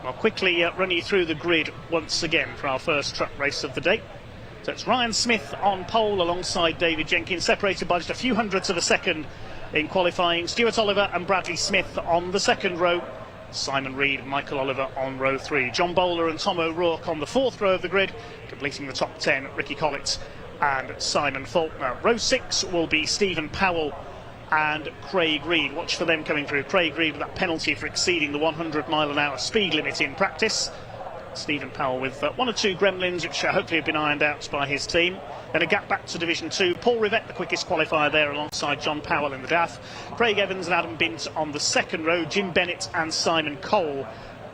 I'll quickly run you through the grid once again for our first truck race of the day. So it's Ryan Smith on pole alongside David Jenkins, separated by just a few hundredths of a second in qualifying. Stuart Oliver and Bradley Smith on the second row. Simon Reed and Michael Oliver on row 3. John Bowler and Tom O'Rourke on the fourth row of the grid, completing the top 10, Ricky Collett and Simon Faulkner. Row 6 will be Stephen Powell and Craig Reed. Watch for them coming through. Craig Reed with that penalty for exceeding the 100-mile-an-hour speed limit in practice. Stephen Powell with one or two gremlins which hopefully have been ironed out by his team. Then a gap back to Division 2. Paul Rivett, the quickest qualifier there, alongside John Powell in the DAF. Craig Evans and Adam Bint on the second row. Jim Bennett and Simon Cole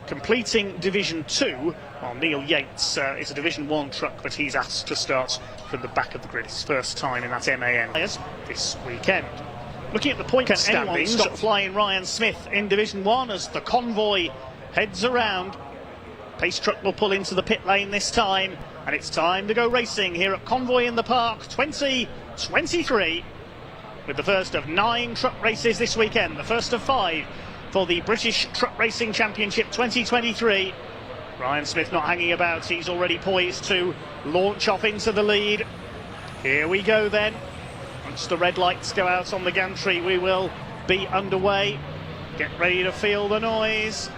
completing Division 2. While Neil Yates is a Division 1 truck, but he's asked to start from the back of the grid. His first time in that MAN this weekend. Looking at the point standings, stop flying Ryan Smith in Division 1 as the convoy heads around. Pace truck will pull into the pit lane this time, and it's time to go racing here at Convoy in the Park 2023, with the first of 9 truck races this weekend, the first of 5 for the British Truck Racing Championship 2023. Ryan Smith not hanging about, he's already poised to launch off into the lead. Here we go then. Once the red lights go out on the gantry, we will be underway. Get ready to feel the noise.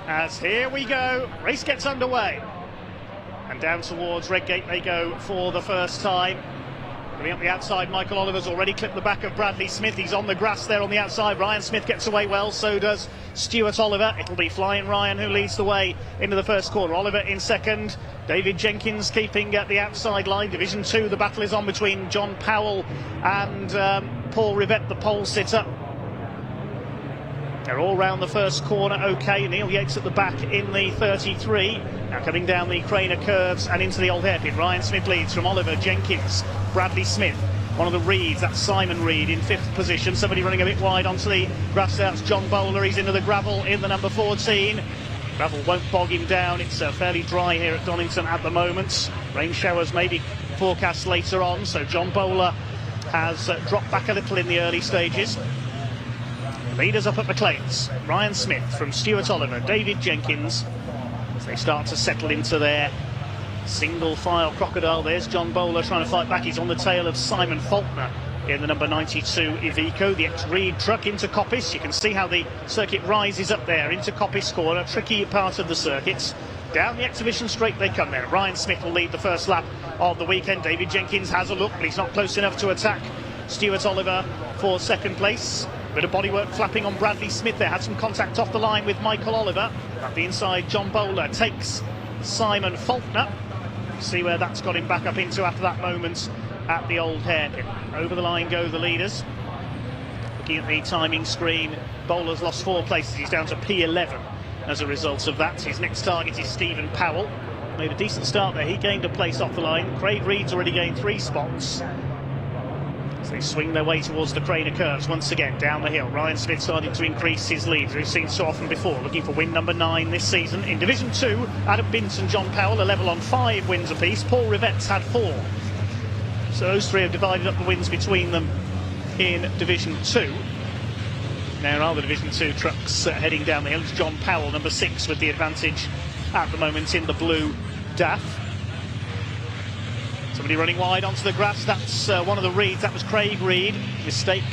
As here we go, race gets underway. And down towards Redgate they go for the first time. Coming up the outside, Michael Oliver's already clipped the back of Bradley Smith. He's on the grass there on the outside. Ryan Smith gets away well, so does Stuart Oliver. It'll be Flying Ryan who leads the way into the first corner. Oliver in second. David Jenkins keeping at the outside line. Division 2, the battle is on between John Powell and Paul Rivett, the pole sitter. They're all round the first corner okay. Neil Yates at the back in the 33. Now coming down the Craner curves and into the old hairpin. Ryan Smith leads from Oliver, Jenkins, Bradley Smith. One of the Reeds, that's Simon Reed in 5th position. Somebody running a bit wide onto the grass. That's John Bowler. He's into the gravel in the number 14. Gravel won't bog him down. It's fairly dry here at Donington at the moment. Rain showers maybe forecast later on. So John Bowler has dropped back a little in the early stages. Leaders up at McLean's. Ryan Smith from Stuart Oliver, David Jenkins, as they start to settle into their single file crocodile. There's John Bowler trying to fight back. He's on the tail of Simon Faulkner in the number 92 Iveco, the ex-Reed truck into Coppice. You can see how the circuit rises up there into Coppice Corner, tricky part of the circuits. Down the exhibition straight they come there. Ryan Smith will lead the first lap of the weekend. David Jenkins has a look, but he's not close enough to attack Stuart Oliver for second place. Bit of bodywork flapping on Bradley Smith there. Had some contact off the line with Michael Oliver. At the inside, John Bowler takes Simon Faulkner. See where that's got him back up into after that moment at the old hairpin. Over the line go the leaders. Looking at the timing screen, Bowler's lost 4 places. He's down to P11 as a result of that. His next target is Stephen Powell. Made a decent start there. He gained a place off the line. Craig Reed's already gained 3 spots. As they swing their way towards the Craner curves once again down the hill. Ryan Smith starting to increase his lead, we've seen so often before, looking for win number 9 this season. In Division 2, Adam Bint and John Powell are level on 5 wins apiece. Paul Rivett's had 4. So those 3 have divided up the wins between them in Division 2. Now are the Division 2 trucks heading down the hill. It's John Powell, number 6, with the advantage at the moment in the blue DAF. Somebody running wide onto the grass, that's one of the Reeds, that was Craig Reed. Mistake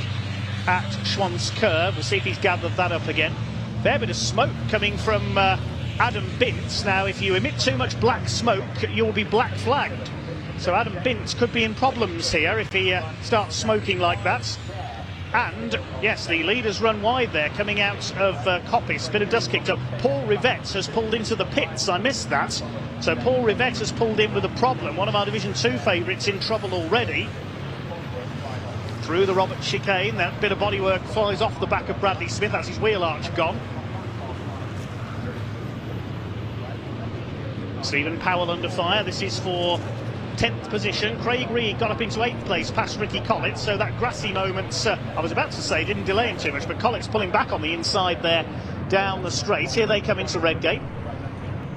at Schwann's curve. We'll see if he's gathered that up again. Fair bit of smoke coming from Adam Bint. Now if you emit too much black smoke, you'll be black flagged. So Adam Bint could be in problems here if he starts smoking like that. And yes, the leaders run wide there coming out of Coppice. Bit of dust kicked up. Paul Rivett has pulled into the pits. I missed that. So Paul Rivett has pulled in with a problem. One of our Division 2 favourites in trouble already. Through the Robert chicane. That bit of bodywork flies off the back of Bradley Smith. That's his wheel arch gone. Stephen Powell under fire. This is for 10th position. Craig Reed got up into 8th place past Ricky Collett, so that grassy moment, I was about to say, didn't delay him too much, but Collett's pulling back on the inside there down the straight. Here they come into Redgate.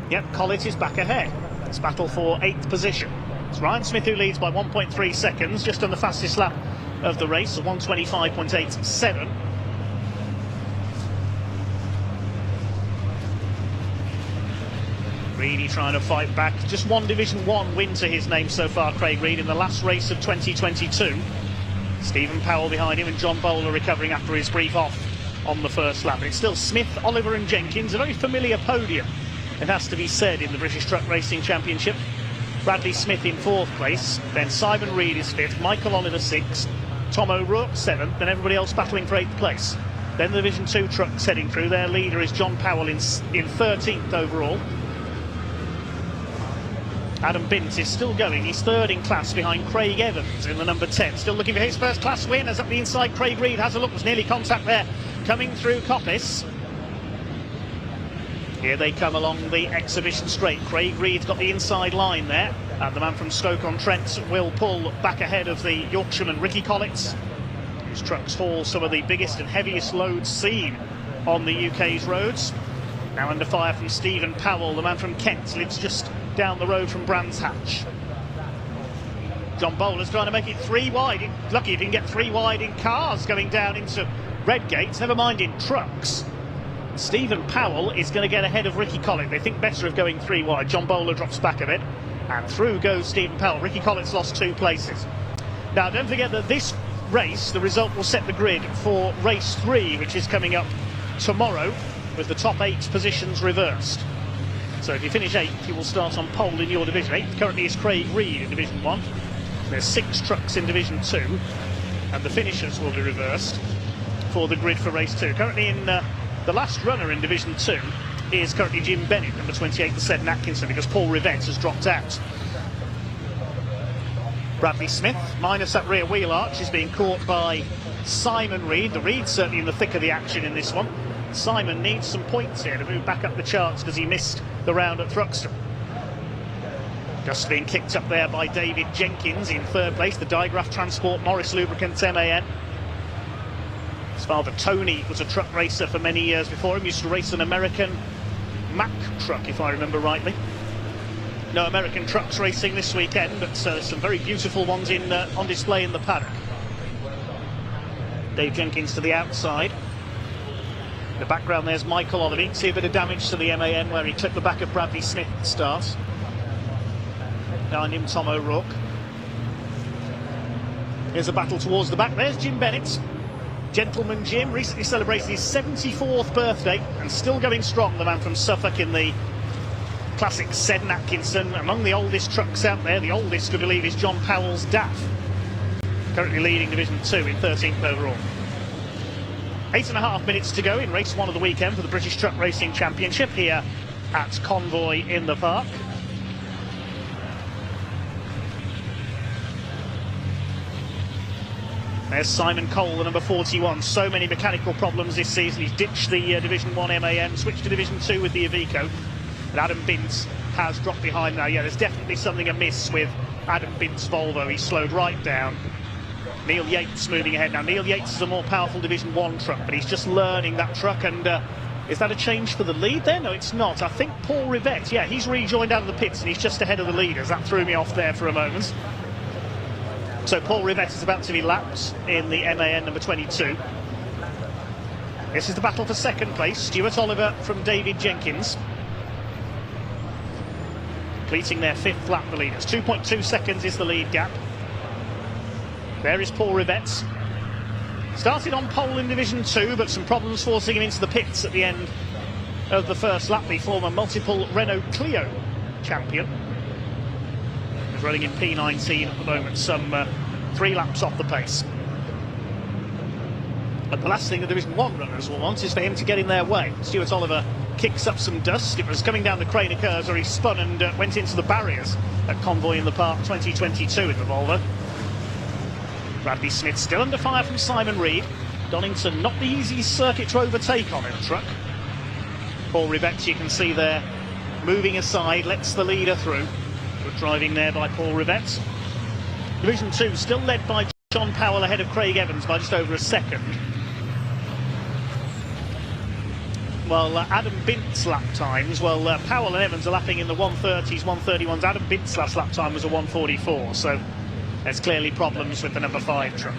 Yep, Collett is back ahead. It's battle for 8th position. It's Ryan Smith who leads by 1.3 seconds, just on the fastest lap of the race, 1:25.87. Reedy trying to fight back. Just one Division 1 win to his name so far, Craig Reed, in the last race of 2022. Stephen Powell behind him and John Bowler recovering after his brief off on the first lap. But it's still Smith, Oliver and Jenkins, a very familiar podium, it has to be said, in the British Truck Racing Championship. Bradley Smith in 4th place, then Simon Reed is 5th, Michael Oliver 6th, Tom O'Rourke 7th, and everybody else battling for 8th place. Then the Division 2 trucks heading through. Their leader is John Powell in 13th overall. Adam Bint is still going. He's 3rd in class behind Craig Evans in the number 10. Still looking for his first class win. As up the inside, Craig Reed has a look. There's nearly contact there. Coming through Coppice. Here they come along the exhibition straight. Craig Reed's got the inside line there. And the man from Stoke-on-Trent will pull back ahead of the Yorkshireman Ricky Collins, whose trucks haul some of the biggest and heaviest loads seen on the UK's roads. Now under fire from Stephen Powell, the man from Kent, lives just down the road from Brands Hatch. John Bowler's trying to make it 3 wide. Lucky if he can get 3 wide in cars going down into Redgate, never mind in trucks. Stephen Powell is going to get ahead of Ricky Collins. They think better of going 3 wide. John Bowler drops back a bit, and through goes Stephen Powell. Ricky Collins lost 2 places. Now don't forget that this race, the result will set the grid for race 3, which is coming up tomorrow, with the top 8 positions reversed. So if you finish 8th, you will start on pole in your division. 8th currently is Craig Reed in Division 1. There's 6 trucks in Division 2, and the finishers will be reversed for the grid for race 2. Currently in the last runner in Division 2 is currently Jim Bennett, number 28, the Seddon Atkinson, because Paul Rivette has dropped out. Bradley Smith, minus that rear wheel arch, is being caught by Simon Reed. The Reed's certainly in the thick of the action in this one. Simon needs some points here to move back up the charts because he missed the round at Thruxton. Just being kicked up there by David Jenkins in 3rd place, the Digraph Transport Morris Lubricants MAN. His father Tony was a truck racer for many years before him, used to race an American Mack truck, if I remember rightly. No American trucks racing this weekend, but some very beautiful ones on display in the paddock. Dave Jenkins to the outside. In the background there's Michael Oliver. You can see a bit of damage to the MAN where he clipped the back of Bradley Smith at the start. Behind him Tom O'Rourke. Here's a battle towards the back. There's Jim Bennett. Gentleman Jim recently celebrated his 74th birthday and still going strong, the man from Suffolk in the classic Seddon Atkinson. Among the oldest trucks out there, the oldest I believe is John Powell's DAF, currently leading Division 2 in 13th overall. 8.5 minutes to go in race 1 of the weekend for the British Truck Racing Championship here at Convoy in the Park. There's Simon Cole, the number 41. So many mechanical problems this season. He's ditched the Division 1 MAN, switched to Division 2 with the Iveco. And Adam Bint has dropped behind now. Yeah, there's definitely something amiss with Adam Bint's Volvo. He's slowed right down. Neil Yates moving ahead now. Neil Yates is a more powerful Division 1 truck, but he's just learning that truck. And is that a change for the lead there? No, it's not. I think Paul Rivette, yeah, he's rejoined out of the pits and he's just ahead of the leaders. That threw me off there for a moment. So Paul Rivette is about to be lapped in the MAN number 22. This is the battle for 2nd place. Stuart Oliver from David Jenkins. Completing their 5th lap, the leaders. 2.2 seconds is the lead gap. There is Paul Rivette. Started on pole in Division 2, but some problems forcing him into the pits at the end of the first lap. The former multiple Renault Clio champion. He's running in P19 at the moment, some 3 laps off the pace. But the last thing the Division 1 runners will want is for him to get in their way. Stuart Oliver kicks up some dust. It was coming down the Craner curves where he spun and went into the barriers at Convoy in the Park 2022 in the Volvo. Bradley Smith still under fire from Simon Reed. Donington not the easiest circuit to overtake on in a truck. Paul Rivette, you can see there, moving aside, lets the leader through. Good driving there by Paul Rivette. Division 2 still led by John Powell ahead of Craig Evans by just over a second. Well, Adam Bint's lap times, well, Powell and Evans are lapping in the 130s, 131s. Adam Bint's last lap time was a 144, so there's clearly problems with the number 5 truck.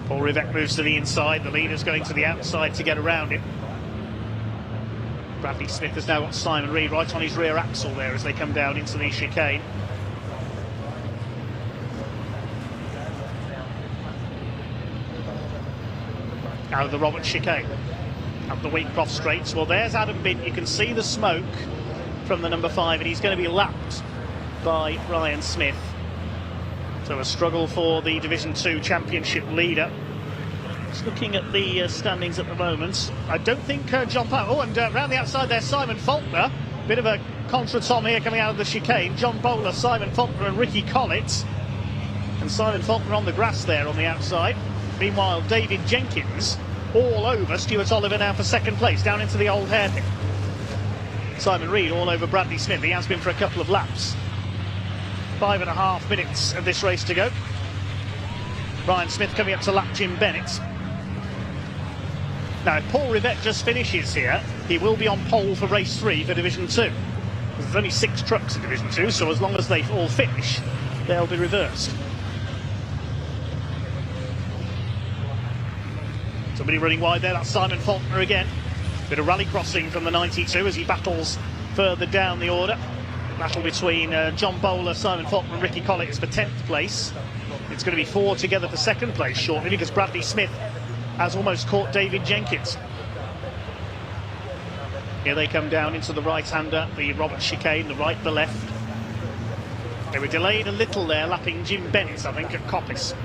Paul Rivette moves to the inside, the leader's going to the outside to get around him. Bradley Smith has now got Simon Reed right on his rear axle there as they come down into the chicane. Out of the Roberts chicane, up the Wheatcroft straights. Well, there's Adam Bint. You can see the smoke from the number 5, and he's going to be lapped by Ryan Smith. So a struggle for the Division 2 Championship leader. Just looking at the standings at the moment, I don't think John Powell. Oh, and round the outside there, Simon Faulkner. Bit of a contretemps here coming out of the chicane. John Bowler, Simon Faulkner and Ricky Collett. And Simon Faulkner on the grass there on the outside. Meanwhile, David Jenkins all over Stuart Oliver now for second place, down into the old hairpin. Simon Reed all over Bradley Smith. He has been for a couple of laps. 5.5 minutes of this race to go. Ryan Smith coming up to lap Jim Bennett. Now, if Paul Rivett just finishes here, he will be on pole for race 3 for Division 2. There's only 6 trucks in Division 2, so as long as they all finish, they'll be reversed. Somebody running wide there, that's Simon Faulkner again. Bit of rally crossing from the 92 as he battles further down the order. Battle between John Bowler, Simon Faulkner and Ricky Collett is for 10th place. It's going to be 4 together for second place shortly because Bradley Smith has almost caught David Jenkins. Here they come down into the right-hander, the Roberts chicane, the right, the left. They were delayed a little there, lapping Jim Bennett, I think, at Coppice.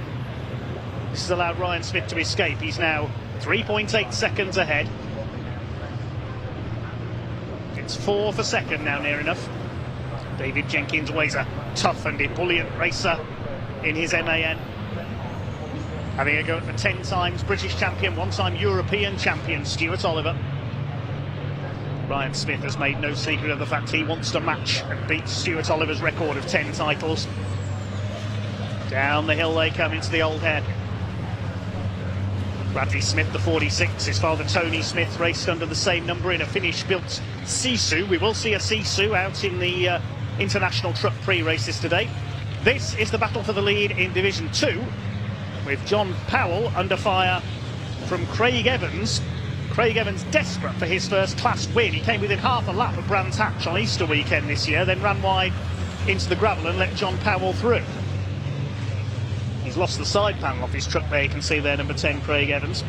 This has allowed Ryan Smith to escape. He's now 3.8 seconds ahead. It's 4 for second now, near enough. David Jenkins, always a tough and ebullient racer in his MAN. Having a go at the 10 times British champion, 1-time European champion, Stuart Oliver. Ryan Smith has made no secret of the fact he wants to match and beat Stuart Oliver's record of 10 titles. Down the hill they come into the old hairpin. Bradley Smith, the 46, his father Tony Smith raced under the same number in a Finnish-built Sisu. We will see a Sisu out in the International Truck Pre-races today. This is the battle for the lead in Division 2, with John Powell under fire from Craig Evans. Craig Evans desperate for his first class win. He came within half a lap of Brands Hatch on Easter weekend this year, then ran wide into the gravel and let John Powell through. He's lost the side panel off his truck there, you can see there, number 10, Craig Evans.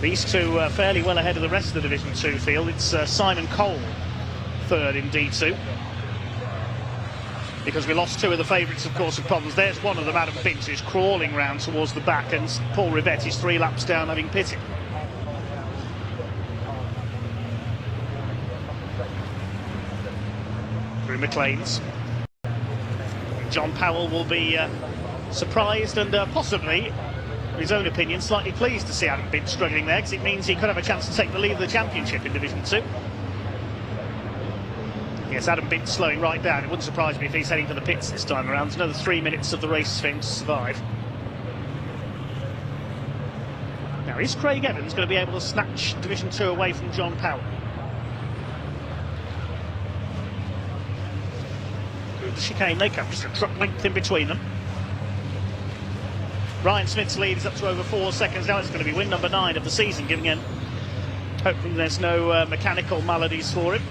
These two are fairly well ahead of the rest of the Division 2 field. It's Simon Cole, third in D2. Because we lost 2 of the favourites, of course, of problems. There's one of them, Adam Bint, who's crawling round towards the back, and Paul Rivett is 3 laps down, having pitted. Through McLean's. John Powell will be surprised and possibly, in his own opinion, slightly pleased to see Adam Bint struggling there, because it means he could have a chance to take the lead of the championship in Division 2. Yes, Adam Bint slowing right down. It wouldn't surprise me if he's heading for the pits this time around. There's another 3 minutes of the race for him to survive. Now, is Craig Evans going to be able to snatch Division 2 away from John Powell? Through the chicane they come, just a truck length in between them. Ryan Smith's lead is up to over 4 seconds now. It's going to be win number 9 of the season, giving him, hopefully there's no mechanical maladies for him.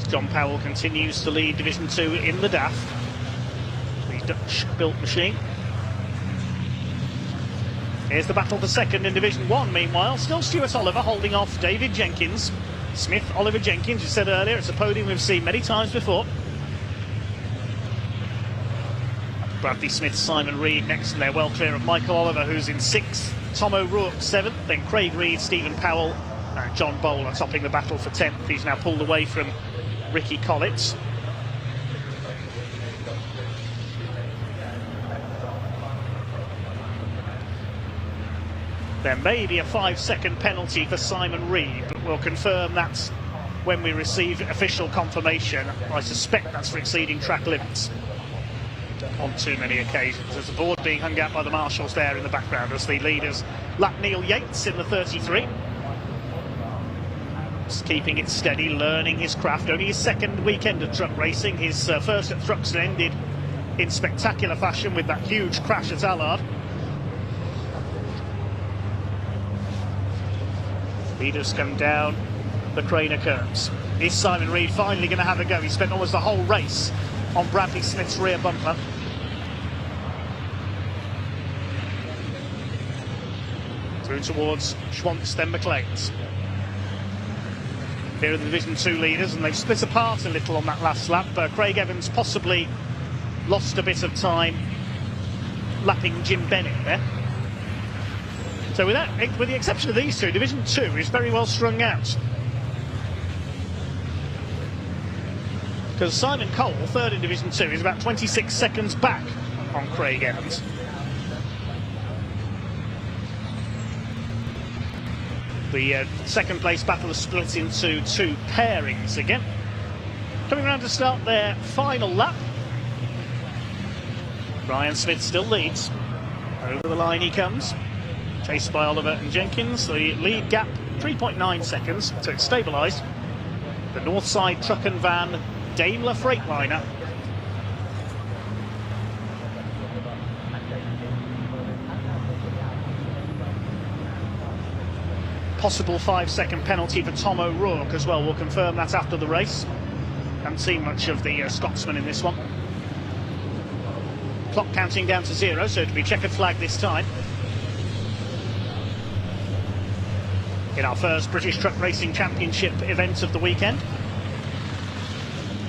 John Powell continues to lead Division 2 in the DAF, the Dutch-built machine. Here's the battle for second in Division 1, meanwhile. Still Stuart Oliver holding off David Jenkins. Smith, Oliver, Jenkins, you said earlier, it's a podium we've seen many times before. Bradley Smith, Simon Reed next, and they're well clear of Michael Oliver, who's in 6th. Tom O'Rourke 7th, then Craig Reed, Stephen Powell, and John Bowler topping the battle for 10th. He's now pulled away from Ricky Collett. There may be a 5-second penalty for Simon Reed, but we'll confirm that when we receive official confirmation. I suspect that's for exceeding track limits on too many occasions. There's a board being hung out by the marshals there in the background as the leaders lap Neil Yates in the 33. Just keeping it steady, learning his craft. Only his second weekend of truck racing. His first at Thruxton ended in spectacular fashion with that huge crash at Allard. Leaders come down the Craner curves. Is Simon Reed finally going to have a go? He spent almost the whole race on Bradley Smith's rear bumper. Through towards Schwantz, then McLean's. Here are the Division 2 leaders, and they've split apart a little on that last lap. Craig Evans possibly lost a bit of time lapping Jim Bennett there. So with the exception of these two, Division 2 is very well strung out. Because Simon Cole, third in Division 2, is about 26 seconds back on Craig Evans. The second place battle is split into two pairings again. Coming around to start their final lap. Ryan Smith still leads. Over the line he comes. Chased by Oliver and Jenkins. The lead gap 3.9 seconds, so it's stabilised. The Northside Truck and Van Daimler Freightliner. Possible 5-second penalty for Tom O'Rourke as well. We'll confirm that after the race. Haven't seen much of the Scotsman in this one. Clock counting down to 0, so it'll be checkered flag this time. In our first British Truck Racing Championship event of the weekend.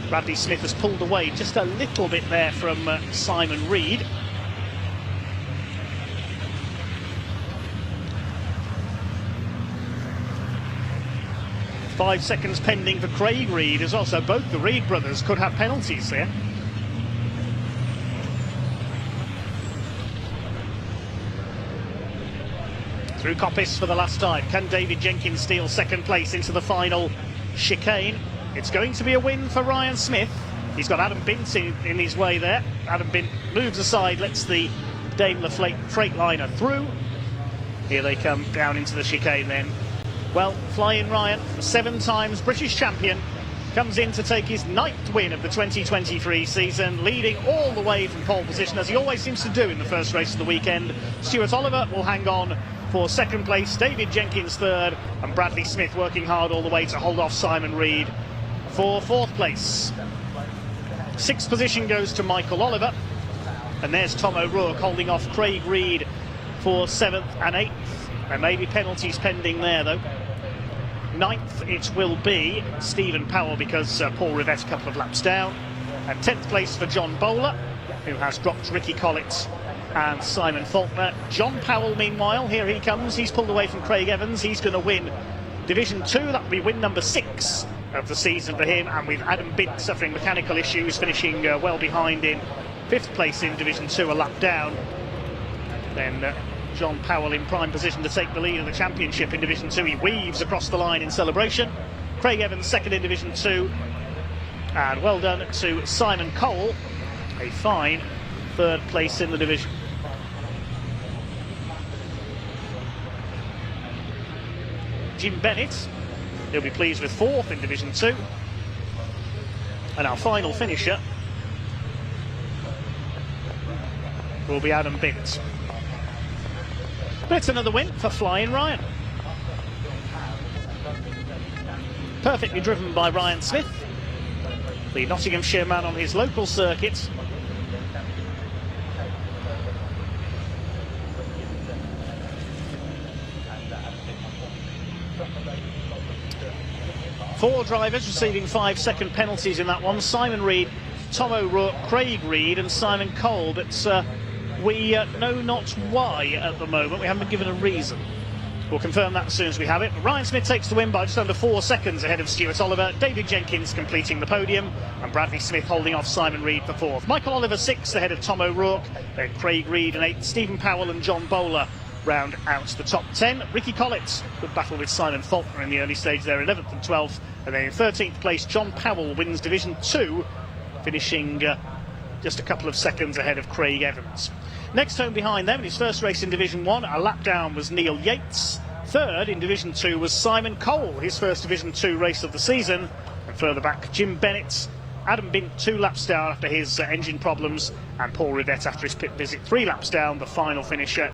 Bradley Smith has pulled away just a little bit there from Simon Reed. Five seconds pending for Craig Reed as well, so both the Reed brothers could have penalties there. Through Coppice for the last time. Can David Jenkins steal second place into the final chicane? It's going to be a win for Ryan Smith. He's got Adam Bint in his way there. Adam Bint moves aside, lets the Daimler Freightliner through. Here they come down into the chicane then. Well, Flying Ryan, 7 times British champion, comes in to take his 9th win of the 2023 season, leading all the way from pole position, as he always seems to do in the first race of the weekend. Stuart Oliver will hang on for second place, David Jenkins third, and Bradley Smith working hard all the way to hold off Simon Reed for 4th place. 6th position goes to Michael Oliver, and there's Tom O'Rourke holding off Craig Reed for 7th and 8th. There may be penalties pending there though. 9th it will be Stephen Powell, because Paul Rivett a couple of laps down. And 10th place for John Bowler, who has dropped Ricky Collett and Simon Faulkner. John Powell, meanwhile, here he comes. He's pulled away from Craig Evans. He's going to win Division 2. That will be win number 6 of the season for him. And with Adam Bint suffering mechanical issues, finishing well behind in 5th place in Division 2, a lap down. Then John Powell in prime position to take the lead of the championship in Division 2. He weaves across the line in celebration. Craig Evans second in Division 2. And well done to Simon Cole. A fine 3rd place in the division. Jim Bennett, he'll be pleased with 4th in Division 2. And our final finisher will be Adam Bint. But it's another win for Flying Ryan. Perfectly driven by Ryan Smith, the Nottinghamshire man on his local circuit. Four drivers receiving 5-second penalties in that one. Simon Reed, Tom O'Rourke, Craig Reed and Simon Cole. But we know not why at the moment. We haven't been given a reason. We'll confirm that as soon as we have it. Ryan Smith takes the win by just under 4 seconds ahead of Stuart Oliver. David Jenkins completing the podium, and Bradley Smith holding off Simon Reed for 4th. Michael Oliver 6th ahead of Tom O'Rourke. Then Craig Reed and 8th. Stephen Powell and John Bowler round out the top 10. Ricky Collett, good battle with Simon Faulkner in the early stage there, 11th and 12th. And then in 13th place, John Powell wins Division 2, finishing just a couple of seconds ahead of Craig Evans. Next home behind them in his first race in Division 1, a lap down was Neil Yates. Third in Division 2 was Simon Cole, his first Division 2 race of the season. And further back, Jim Bennett, Adam Bint 2 laps down after his engine problems, and Paul Rivett after his pit visit 3 laps down, the final finisher.